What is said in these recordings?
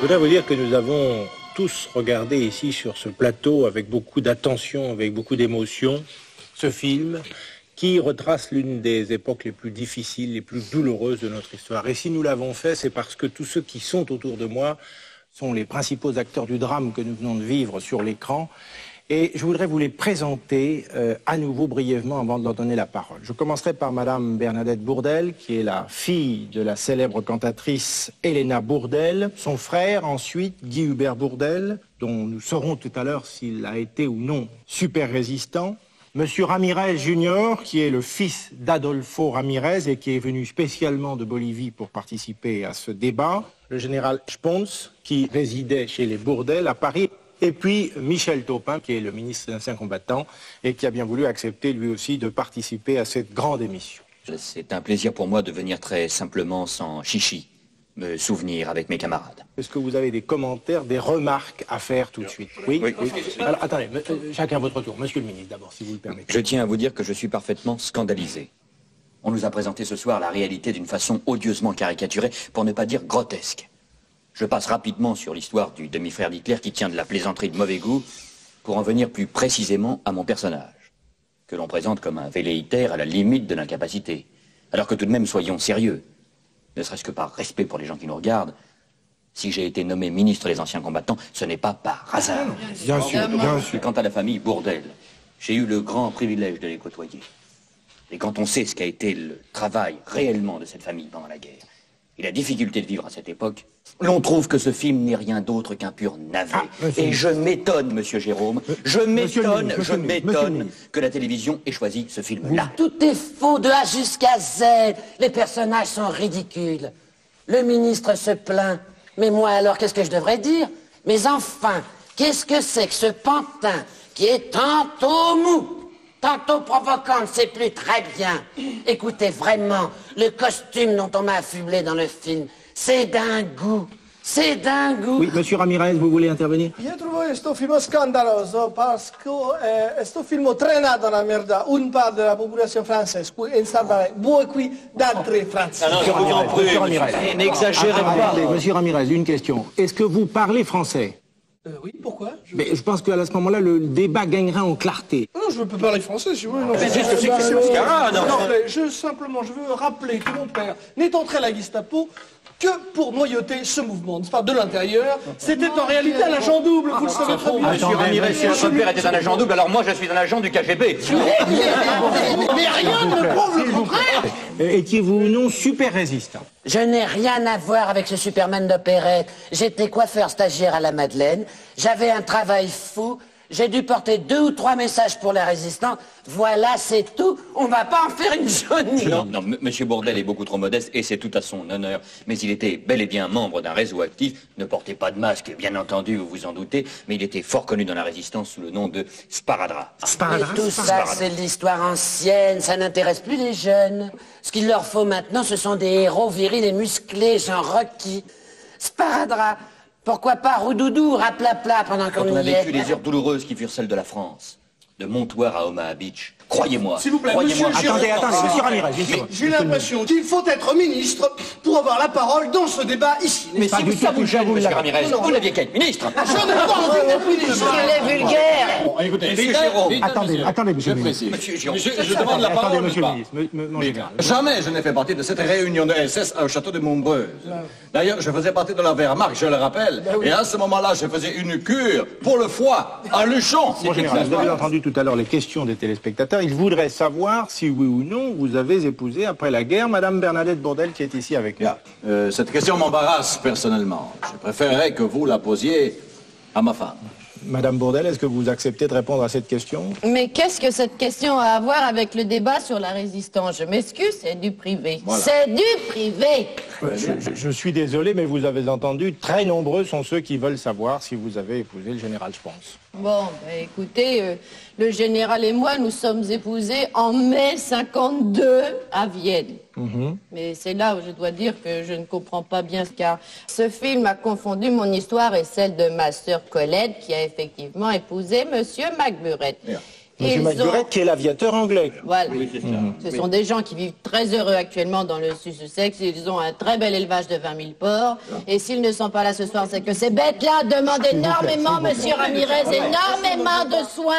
voudrais vous dire que nous avons tous regardé ici sur ce plateau avec beaucoup d'attention, avec beaucoup d'émotion, ce film qui retrace l'une des époques les plus difficiles, les plus douloureuses de notre histoire. Et si nous l'avons fait, c'est parce que tous ceux qui sont autour de moi sont les principaux acteurs du drame que nous venons de vivre sur l'écran. Et je voudrais vous les présenter à nouveau brièvement avant de leur donner la parole. Je commencerai par Madame Bernadette Bourdelle, qui est la fille de la célèbre cantatrice Helena Bourdelle. Son frère, ensuite, Guy Hubert Bourdelle, dont nous saurons tout à l'heure s'il a été ou non super résistant. Monsieur Ramirez Junior, qui est le fils d'Adolfo Ramirez et qui est venu spécialement de Bolivie pour participer à ce débat. Le général Spons, qui résidait chez les Bourdelle à Paris. Et puis Michel Taupin, qui est le ministre des Anciens Combattants et qui a bien voulu accepter lui aussi de participer à cette grande émission. C'est un plaisir pour moi de venir très simplement, sans chichi, me souvenir avec mes camarades. Est-ce que vous avez des commentaires, des remarques à faire tout de suite? Oui. Alors, attendez, chacun votre tour. Monsieur le ministre, d'abord, si vous le permettez. Je tiens à vous dire que je suis parfaitement scandalisé. On nous a présenté ce soir la réalité d'une façon odieusement caricaturée, pour ne pas dire grotesque. Je passe rapidement sur l'histoire du demi-frère d'Hitler qui tient de la plaisanterie de mauvais goût, pour en venir plus précisément à mon personnage, que l'on présente comme un velléitaire à la limite de l'incapacité. Alors que tout de même, soyons sérieux, ne serait-ce que par respect pour les gens qui nous regardent. Si j'ai été nommé ministre des Anciens Combattants, ce n'est pas par hasard. Bien sûr, bien sûr. Quant à la famille Bourdelle, j'ai eu le grand privilège de les côtoyer. Et quand on sait ce qu'a été le travail réellement de cette famille pendant la guerre, et la difficulté de vivre à cette époque, l'on trouve que ce film n'est rien d'autre qu'un pur navet. Et je m'étonne, monsieur Jérôme, je m'étonne que la télévision ait choisi ce film-là. Tout est faux de A jusqu'à Z. Les personnages sont ridicules. Le ministre se plaint. Mais moi, alors, qu'est-ce que je devrais dire? Mais enfin, qu'est-ce que c'est que ce pantin qui est tantôt mou, tantôt provoquant, on ne sait plus très bien. Écoutez, vraiment, le costume dont on m'a affublé dans le film, c'est d'un goût. C'est d'un goût. Oui, monsieur Ramirez, vous voulez intervenir? Io trovo questo film scandaloso parce que questo film traînato na merda une part de la population française et salvare beaucoup d'altres Français. Non, je vous en prie, n'exagérez pas. Monsieur Ramirez, une question. Est-ce que vous parlez français? Oui, pourquoi? Mais je pense qu'à ce moment-là, le débat gagnerait en clarté. Non, je peux parler français si vous voulez. Non, Mais c'est ce que c'est que ce mascarade, non, mais je veux rappeler que mon père n'est entré à la Gestapo que pour noyauter ce mouvement, n'est-ce pas, de l'intérieur. C'était en réalité un agent double, vous le savez très bien. Monsieur Ramirez, si votre père était un agent double, alors moi je suis un agent du KGB. Mais rien ne prouve le contraire. Étiez-vous ou non super résistant? Je n'ai rien à voir avec ce Superman d'opérette. J'étais coiffeur stagiaire à la Madeleine. J'avais un travail fou. J'ai dû porter 2 ou 3 messages pour les résistants. Voilà, c'est tout. On va pas en faire une jaunie. Non, monsieur Bourdelle est beaucoup trop modeste et c'est tout à son honneur. Mais il était bel et bien membre d'un réseau actif. Ne portez pas de masque, bien entendu, vous vous en doutez. Mais il était fort connu dans la résistance sous le nom de Sparadra. Et tout ça, c'est de l'histoire ancienne. Ça n'intéresse plus les jeunes. Ce qu'il leur faut maintenant, ce sont des héros virils et musclés, genre Rocky. Sparadra. Pourquoi pas Roudoudou, Raplapla pendant qu'on y est? Quand on a vécu les heures douloureuses qui furent celles de la France, de Montoire à Omaha Beach, croyez-moi. S'il vous plaît, croyez-moi. monsieur, Attendez, monsieur Ramirez. J'ai l'impression qu'il faut être ministre pour avoir la parole dans ce débat ici. Mais si ça vous gêne, monsieur Ramirez, vous n'aviez qu'à être ministre. Je n'ai pas envie d'être ministre. Il est vulgaire. Bon, écoutez, Monsieur Jérôme. Attendez, monsieur le je ministre. précise. Monsieur Jérôme. Je demande la Attendez, parole. monsieur ou le pas ministre. Mon général. Jamais je n'ai fait partie de cette réunion de SS au château de Montbreuse. D'ailleurs, je faisais partie de la Wehrmacht, je le rappelle. Et à ce moment-là, je faisais une cure pour le foie à Luchon. Mon général, vous avez entendu tout à l'heure les questions des téléspectateurs. Ils voudraient savoir si oui ou non vous avez épousé après la guerre Madame Bernadette Bourdelle qui est ici avec nous. Cette question m'embarrasse personnellement. Je préférerais que vous la posiez à ma femme. Madame Bourdelle, est-ce que vous acceptez de répondre à cette question? Mais qu'est-ce que cette question a à voir avec le débat sur la résistance? Je m'excuse, c'est du privé. Voilà. C'est du privé. Je suis désolé, mais vous avez entendu, très nombreux sont ceux qui veulent savoir si vous avez épousé le général Spons. Bon, ben, écoutez, le général et moi, nous sommes épousés en mai 52 à Vienne. Mais c'est là où je dois dire que je ne comprends pas bien, car ce film a confondu mon histoire et celle de ma sœur Colette, qui a effectivement épousé Monsieur McBurette. M. McBurett, qui est l'aviateur anglais. Voilà. Ce sont des gens qui vivent très heureux actuellement dans le Sussex. Ils ont un très bel élevage de 20 000 porcs. Et s'ils ne sont pas là ce soir, c'est que ces bêtes-là demandent énormément, monsieur Ramirez, énormément de soins.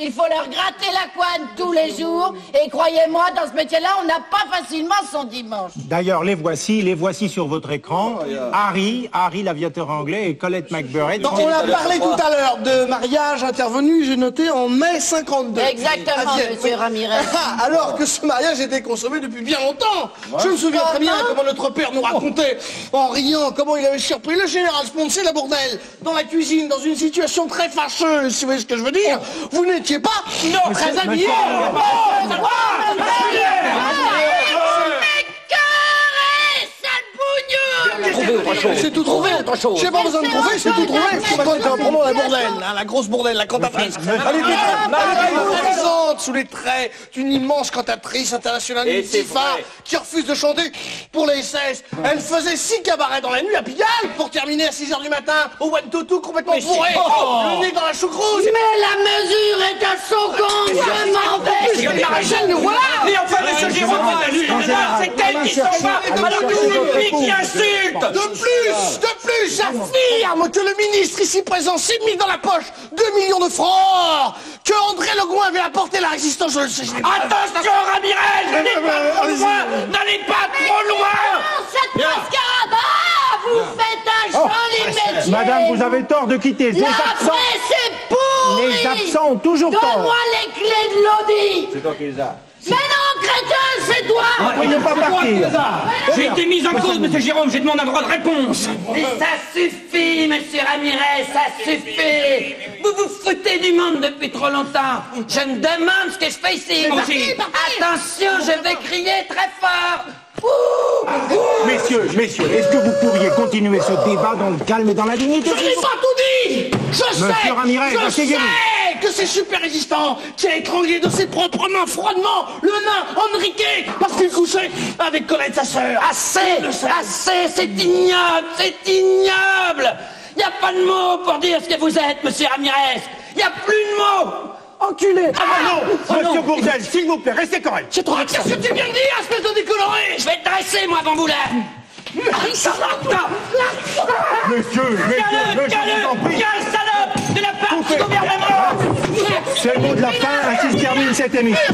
Il faut leur gratter la couenne tous les jours. Et croyez-moi, dans ce métier-là, on n'a pas facilement son dimanche. D'ailleurs, les voici sur votre écran. Harry, l'aviateur anglais, et Colette McBurett. Donc, on a parlé tout à l'heure de mariage intervenu, j'ai noté, en mai 52. Exactement, monsieur Ramirez. Alors que ce mariage était consommé depuis bien longtemps. Je me souviens très bien comment notre père nous racontait, en riant, comment il avait surpris le général Sponsey la Bourdelle dans la cuisine, dans une situation très fâcheuse, si vous voyez ce que je veux dire. Vous n'étiez pas très habillé. C'est tout trouvé. J'ai pas besoin de trouver, c'est tout trouvé. Prenons la Bourdelle, hein, la grosse Bourdelle, la cantatrice. Elle était présente sous les traits d'une immense cantatrice internationale multifare qui refuse de chanter pour les SS. Elle faisait 6 cabarets dans la nuit à Pigalle pour terminer à 6h du matin au One to Two complètement bourré, le nez dans la choucroute. Mais la mesure est à son compte, je m'en vais. Maréchal, nous voilà. Mais enfin, monsieur Jérôme, c'est elle qui s'en va, alors que c'est les flics qui insultent. De plus, j'affirme que le ministre ici présent s'est mis dans la poche 2 millions de francs, que André Legouin avait apporté la résistance, je le sais. Attention, Ramirez, n'allez pas trop loin, n'allez pas trop loin. Cette mascarade, vous faites un joli métier. Madame, vous avez tort de quitter. La presse est pourrie. Les absents ont toujours tort. Donne-moi les clés de l'audi. C'est toi qui les as. Mais non, crétin, c'est toi. Vous ne pas partir. J'ai été mis en cause, monsieur Jérôme, j'ai demandé un droit de réponse. Mais ça suffit, monsieur Ramirez, ça suffit. Vous vous foutez du monde depuis trop longtemps. Je me demande ce que je fais ici. Attention, je vais crier très fort. Messieurs, est-ce que vous pourriez continuer ce débat dans le calme et dans la dignité? Je n'ai pas tout dit. Monsieur Ramirez, je sais asseyez-vous. que c'est super résistant qui a étranglé de ses propres mains froidement le nain Enrique parce qu'il couchait avec Colette, sa sœur. Assez, c'est ignoble, c'est ignoble. Il n'y a pas de mots pour dire ce que vous êtes, monsieur Ramirez. Il n'y a plus de mots. Enculé. Monsieur Bourdelle, s'il vous plaît, restez correct. C'est trop Qu'est-ce que tu viens de dire, espèce de décoloré? Je vais te dresser, moi, avant vous là. Monsieur, je vous en prie. Quelle salope de la part du gouvernement. C'est le mot de la fin, ainsi se termine cette émission.